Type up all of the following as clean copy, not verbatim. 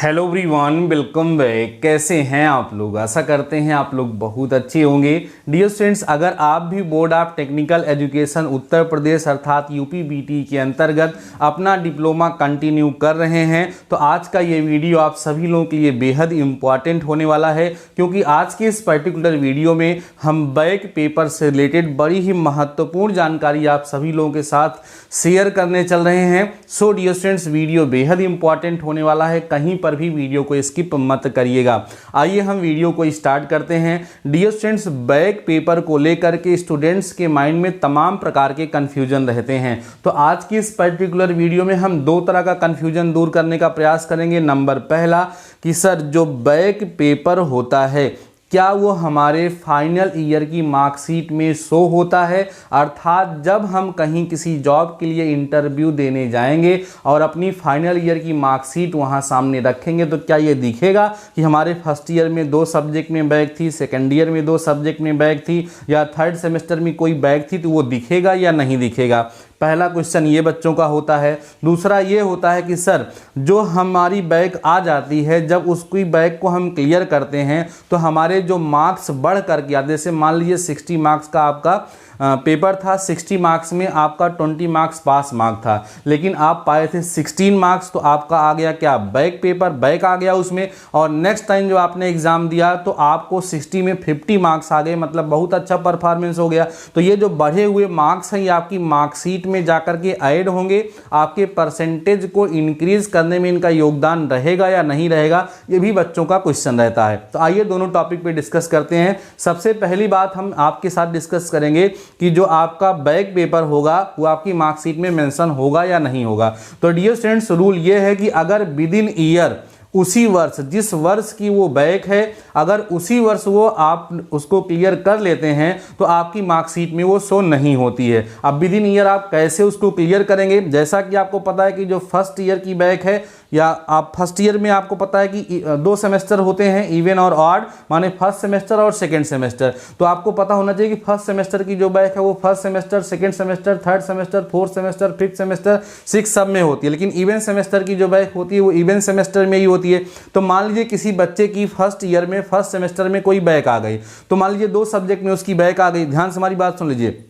Hello everyone, welcome back. कैसे हैं आप लोग? आशा करते हैं आप लोग बहुत अच्छे होंगे। डियर स्टूडेंट्स, अगर आप भी board of technical education Uttar Pradesh अर्थात यूपी बीटी के अंतर्गत अपना डिप्लोमा कंटिन्यू कर रहे हैं तो आज का ये वीडियो आप सभी लोगों के लिए बेहद इंपॉर्टेंट होने वाला है, क्योंकि आज के इस पर्टिकुलर वीडियो में हम बैक पेपर से रिलेटेड बड़ी ही महत्वपूर्ण जानकारी आप सभी लोगों के साथ शेयर करने चल रहे हैं। सो डियर स्टूडेंट्स, वीडियो बेहद इंपॉर्टेंट होने वाला है, कहीं पर भी वीडियो को स्किप मत करिएगा। आइए हम वीडियो को स्टार्ट करते हैं। डियर स्टूडेंट्स, बैक पेपर को लेकर के स्टूडेंट्स के माइंड में तमाम प्रकार के कंफ्यूजन रहते हैं, तो आज की इस पर्टिकुलर वीडियो में हम दो तरह का कंफ्यूजन दूर करने का प्रयास करेंगे। नंबर पहला कि सर जो बैक पेपर होता है क्या वो हमारे फाइनल ईयर की मार्कशीट में शो होता है, अर्थात जब हम कहीं किसी जॉब के लिए इंटरव्यू देने जाएंगे और अपनी फाइनल ईयर की मार्कशीट वहाँ सामने रखेंगे तो क्या ये दिखेगा कि हमारे फर्स्ट ईयर में 2 सब्जेक्ट में बैक थी, सेकेंड ईयर में 2 सब्जेक्ट में बैक थी, या थर्ड सेमेस्टर में कोई बैक थी, तो वो दिखेगा या नहीं दिखेगा? पहला क्वेश्चन ये बच्चों का होता है। दूसरा ये होता है कि सर जो हमारी बैक आ जाती है, जब उसकी बैक को हम क्लियर करते हैं तो हमारे जो मार्क्स बढ़ करके आते, जैसे मान लीजिए 60 मार्क्स का आपका पेपर था, 60 मार्क्स में आपका 20 मार्क्स पास मार्क था, लेकिन आप पाए थे 16 मार्क्स, तो आपका आ गया क्या? बैक पेपर, बैक आ गया उसमें। और नेक्स्ट टाइम जो आपने एग्जाम दिया तो आपको 60 में 50 मार्क्स आ गए, मतलब बहुत अच्छा परफॉर्मेंस हो गया। तो ये जो बढ़े हुए मार्क्स हैं ये आपकी मार्कशीट में जाकर के ऐड होंगे, आपके परसेंटेज को इंक्रीज करने में इनका योगदान रहेगा या नहीं रहेगा, ये भी बच्चों का क्वेश्चन रहता है। तो आइए दोनों टॉपिक पे डिस्कस करते हैं। सबसे पहली बात हम आपके साथ डिस्कस करेंगे कि जो आपका बैक पेपर होगा वो आपकी मार्कशीट में मेंशन होगा या नहीं होगा। तो डियर स्टूडेंट्स, रूल ये है कि अगर विद इन ईयर, उसी वर्ष, जिस वर्ष की वो बैक है, अगर उसी वर्ष वो आप उसको क्लियर कर लेते हैं तो आपकी मार्कशीट में वो शो नहीं होती है। अब विद इन ईयर आप कैसे उसको क्लियर करेंगे? जैसा कि आपको पता है कि जो फर्स्ट ईयर की बैक है, या आप फर्स्ट ईयर में आपको पता है कि 2 सेमेस्टर होते हैं, इवन और ऑड, माने फर्स्ट सेमेस्टर और सेकेंड सेमेस्टर। तो आपको पता होना चाहिए कि फर्स्ट सेमेस्टर की जो बैक है वो first semester, second semester, third semester, fourth semester, fifth semester, 6 सब में होती है, लेकिन इवन सेमेस्टर की जो बैक होती है वो इवन सेमेस्टर में ही होती है। तो मान लीजिए किसी बच्चे की फर्स्ट ईयर में, फर्स्ट सेमेस्टर में कोई बैक आ गई, तो मान लीजिए 2 सब्जेक्ट में उसकी बैक आ गई, ध्यान से हमारी बात सुन लीजिए।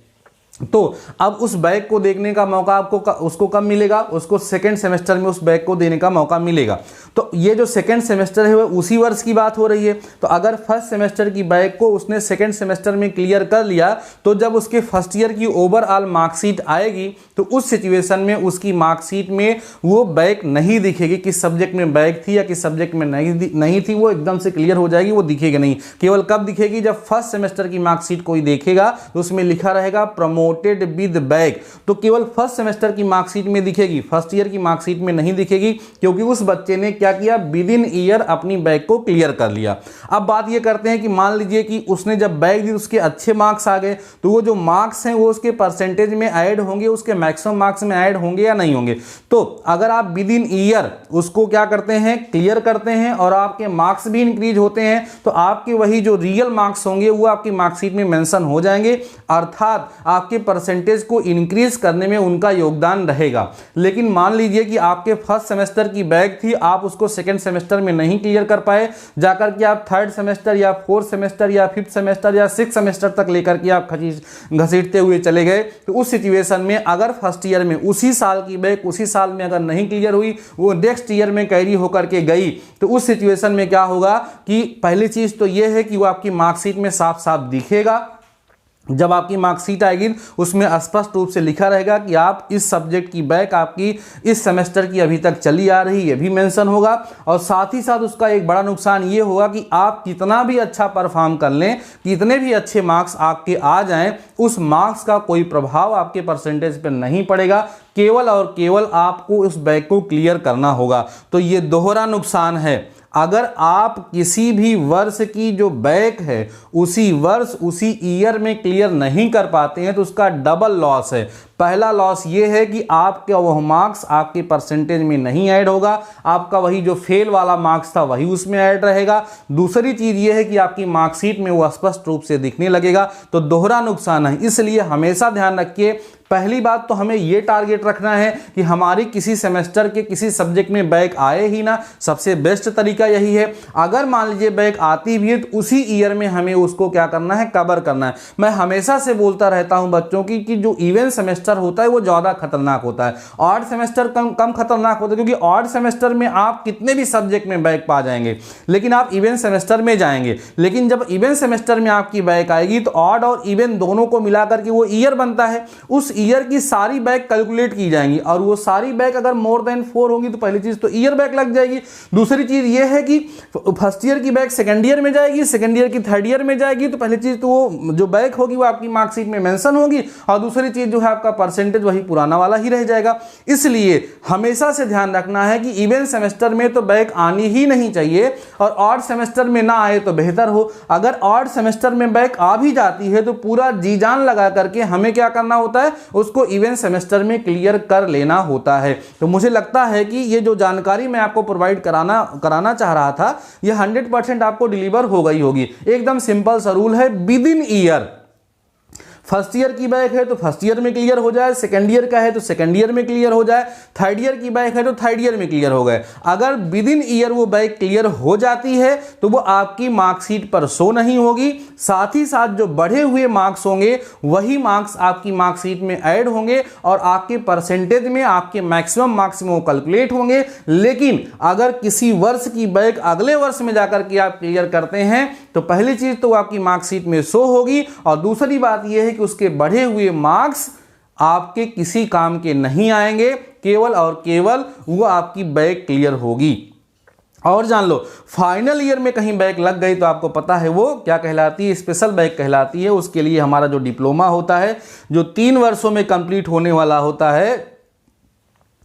तो अब उस बैक को देखने का मौका आपको उसको कब मिलेगा? उसको सेकेंड सेमेस्टर में उस बैक को देने का मौका मिलेगा। तो ये जो सेकेंड सेमेस्टर है वो उसी वर्ष की बात हो रही है। तो अगर फर्स्ट सेमेस्टर की बैक को उसने सेकेंड सेमेस्टर में क्लियर कर लिया तो जब उसके फर्स्ट ईयर की ओवरऑल मार्कशीट आएगी तो उस सिचुएशन में उसकी मार्कशीट में वो बैक नहीं दिखेगी, किस सब्जेक्ट में बैक थी या किस सब्जेक्ट में नहीं थी, वो एकदम से क्लियर हो जाएगी, वो दिखेगी नहीं। केवल कब दिखेगी? जब फर्स्ट सेमेस्टर की मार्कशीट कोई देखेगा तो उसमें लिखा रहेगा प्रमोटेड विद बैक, तो केवल फर्स्ट सेमेस्टर की मार्कशीट में दिखेगी, फर्स्ट ईयर की मार्कशीट में नहीं दिखेगी, क्योंकि उस बच्चे ने क्या किया? विद इन ईयर अपनी बैक को क्लियर कर लिया। अब बात ये करते हैं कि मान लीजिए कि उसने जब बैक दी उसके अच्छे मार्क्स आ गए, तो वो जो मार्क्स हैं वो उसके परसेंटेज में ऐड होंगे, उसके मैक्सिमम मार्क्स में ऐड होंगे या नहीं होंगे? तो अगर आप विद इन ईयर उसको क्या करते हैं? क्लियर करते हैं और आपके मार्क्स भी इंक्रीज होते हैं, तो आपके वही जो रियल मार्क्स होंगे वो आपकी मार्कशीट में मेंशन हो जाएंगे, अर्थात आपके परसेंटेज को इंक्रीज करने में उनका योगदान रहेगा। लेकिन मान लीजिए कि आपके फर्स्ट सेमेस्टर की बैक थी, आप उसको सेकंड सेमेस्टर में नहीं क्लियर कर पाए, जाकर के आप थर्ड सेमेस्टर या फोर्थ सेमेस्टर या फिफ्थ सेमेस्टर या सिक्स सेमेस्टर तक लेकर के आप घसीटते हुए चले गए, तो उस सिचुएशन में अगर फर्स्ट ईयर में उसी साल की बैक उसी साल में अगर नहीं क्लियर हुई, वो नेक्स्ट ईयर में कैरी होकर के गई, तो उस सिचुएशन में क्या होगा कि पहली चीज तो यह है कि वो आपकी मार्कशीट में साफ साफ दिखेगा। जब आपकी मार्कशीट आएगी उसमें स्पष्ट रूप से लिखा रहेगा कि आप इस सब्जेक्ट की बैक आपकी इस सेमेस्टर की अभी तक चली आ रही, ये भी मेंशन होगा। और साथ ही साथ उसका एक बड़ा नुकसान ये होगा कि आप कितना भी अच्छा परफॉर्म कर लें, कितने भी अच्छे मार्क्स आपके आ जाएं, उस मार्क्स का कोई प्रभाव आपके परसेंटेज पर नहीं पड़ेगा, केवल और केवल आपको उस बैक को क्लियर करना होगा। तो ये दोहरा नुकसान है। अगर आप किसी भी वर्ष की जो बैक है उसी वर्ष उसी ईयर में क्लियर नहीं कर पाते हैं तो उसका डबल लॉस है। पहला लॉस ये है कि आपका वह मार्क्स आपके परसेंटेज में नहीं ऐड होगा, आपका वही जो फेल वाला मार्क्स था वही उसमें ऐड रहेगा। दूसरी चीज ये है कि आपकी मार्कशीट में वो स्पष्ट रूप से दिखने लगेगा, तो दोहरा नुकसान है। इसलिए हमेशा ध्यान रखिए, पहली बात तो हमें यह टारगेट रखना है कि हमारी किसी सेमेस्टर के किसी सब्जेक्ट में बैक आए ही ना। सबसे बेस्ट तरीका यही है। अगर मान लीजिए बैक आती भी है तो उसी ईयर में हमें उसको क्या करना है, कवर करना है। मैं हमेशा से बोलता रहता हूं बच्चों की कि जो इवेंट सेमेस्टर होता है वो ज्यादा खतरनाक होता है, ऑड सेमेस्टर कम खतरनाक होता है, क्योंकि ऑड सेमेस्टर में आप कितने भी सब्जेक्ट में बैक पा जाएंगे, लेकिन आप इवेंट सेमेस्टर में जाएंगे। लेकिन जब इवेंट सेमेस्टर में आपकी बैक आएगी तो ऑड और इवेंट दोनों को मिलाकर के वो ईयर बनता है, उस ईयर की सारी बैक कैलकुलेट की जाएंगी, और वो सारी बैक अगर मोर देन 4 होगी तो पहली चीज तो ईयर बैक लग जाएगी। दूसरी चीज ये है कि फर्स्ट ईयर की बैक सेकंड ईयर में जाएगी, सेकंड ईयर की थर्ड ईयर में जाएगी, तो पहली चीज तो वो जो बैक होगी वो आपकी मार्कशीट में मेंशन होगी, और दूसरी चीज जो है आपका परसेंटेज वही पुराना वाला ही रह जाएगा। इसलिए हमेशा से ध्यान रखना है कि इवेंट सेमेस्टर में तो बैक आनी ही नहीं चाहिए, और ऑड सेमेस्टर में ना आए तो बेहतर हो। अगर ऑड सेमेस्टर में बैक आ भी जाती है तो पूरा जी जान लगा करके हमें क्या करना होता है, उसको इवेंट सेमेस्टर में क्लियर कर लेना होता है। तो मुझे लगता है कि ये जो जानकारी मैं आपको प्रोवाइड कराना चाह रहा था, ये 100% आपको डिलीवर हो गई होगी। एकदम सिंपल सा रूल है, with in year first year की बैक है तो फर्स्ट ईयर में क्लियर हो जाए, सेकंड ईयर का है तो सेकंड ईयर में क्लियर हो जाए, थर्ड ईयर की बैक है तो थर्ड ईयर में क्लियर हो गए। अगर विद इन ईयर वो बैक क्लियर हो जाती है तो वो आपकी मार्कशीट पर शो नहीं होगी, साथ ही साथ जो बढ़े हुए मार्क्स होंगे वही मार्क्स आपकी मार्कशीट में ऐड होंगे और आपके परसेंटेज में आपके मैक्सिमम मार्क्स में वो कैलकुलेट होंगे। लेकिन अगर किसी वर्ष की बैक अगले वर्ष में जाकर के आप क्लियर करते हैं तो पहली चीज तो आपकी मार्कशीट में शो होगी, और दूसरी बात यह है कि उसके बढ़े हुए मार्क्स आपके किसी काम के नहीं आएंगे, केवल और केवल वो आपकी बैक क्लियर होगी। और जान लो, फाइनल ईयर में कहीं बैक लग गई तो आपको पता है वो क्या कहलाती है, स्पेशल बैक कहलाती है। उसके लिए हमारा जो डिप्लोमा होता है, जो 3 वर्षों में कंप्लीट होने वाला होता है,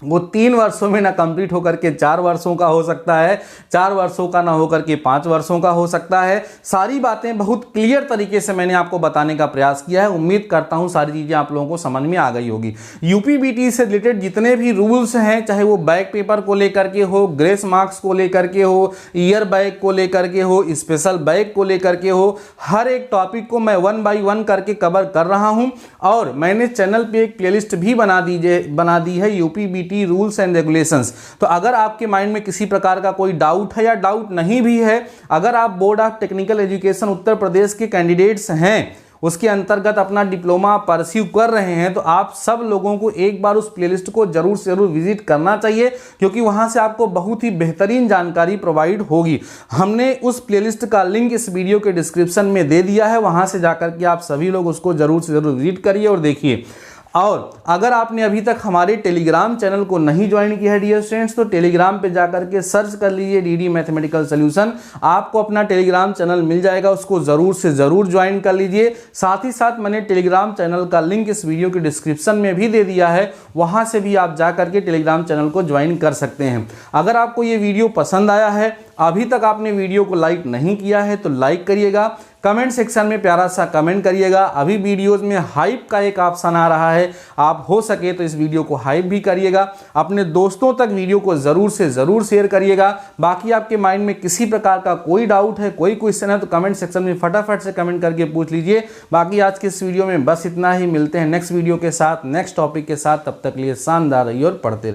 वो 3 वर्षों में ना कंप्लीट होकर के 4 वर्षों का हो सकता है, 4 वर्षों का ना होकर के 5 वर्षों का हो सकता है। सारी बातें बहुत क्लियर तरीके से मैंने आपको बताने का प्रयास किया है। उम्मीद करता हूं सारी चीजें आप लोगों को समझ में आ गई होगी। यूपीबीटी से रिलेटेड जितने भी रूल्स हैं, चाहे वो बैक पेपर को लेकर के हो, ग्रेस मार्क्स को लेकर के हो, ईयर बैक को लेकर के हो, स्पेशल बैक को लेकर के हो, हर एक टॉपिक को मैं 1 बाय 1 करके कवर कर रहा हूं। और मैंने चैनल पे एक प्लेलिस्ट भी बना दी है, यूपीबीटी रूल्स एंड रेगुलेशंस। तो अगर आपके माइंड में किसी प्रकार का कोई डाउट है या डाउट नहीं भी है, अगर आप board of technical education Uttar Pradesh के कैंडिडेट्स हैं, उसके अंतर्गत अपना डिप्लोमा परस्यू कर रहे हैं, तो आप सब लोगों को एक बार उस प्लेलिस्ट को जरूर से जरूर विजिट करना चाहिए, क्योंकि वहां से आपको बहुत ही बेहतरीन जानकारी प्रोवाइड होगी। हमने उस प्लेलिस्ट का लिंक इस वीडियो के डिस्क्रिप्शन में दे दिया है, वहां से जाकर के आप सभी लोग उसको जरूर से जरूर विजिट करिए और देखिए। और अगर आपने अभी तक हमारे टेलीग्राम चैनल को नहीं ज्वाइन किया है डियर स्टूडेंट्स, तो टेलीग्राम पे जाकर के सर्च कर लीजिए डीडी मैथमेटिकल सॉल्यूशन, आपको अपना टेलीग्राम चैनल मिल जाएगा, उसको ज़रूर से ज़रूर ज्वाइन कर लीजिए। साथ ही साथ मैंने टेलीग्राम चैनल का लिंक इस वीडियो के डिस्क्रिप्शन में भी दे दिया है, वहाँ से भी आप जा करके टेलीग्राम चैनल को ज्वाइन कर सकते हैं। अगर आपको ये वीडियो पसंद आया है, अभी तक आपने वीडियो को लाइक नहीं किया है तो लाइक करिएगा, कमेंट सेक्शन में प्यारा सा कमेंट करिएगा। अभी वीडियोस में हाइप का एक ऑप्शन आ रहा है, आप हो सके तो इस वीडियो को हाइप भी करिएगा, अपने दोस्तों तक वीडियो को ज़रूर से ज़रूर शेयर करिएगा। बाकी आपके माइंड में किसी प्रकार का कोई डाउट है, कोई क्वेश्चन है, तो कमेंट सेक्शन में फटाफट से कमेंट करके पूछ लीजिए। बाकी आज के इस वीडियो में बस इतना ही, मिलते हैं नेक्स्ट वीडियो के साथ, नेक्स्ट टॉपिक के साथ। तब तक लिए शानदार रहिए और पढ़ते रहिए।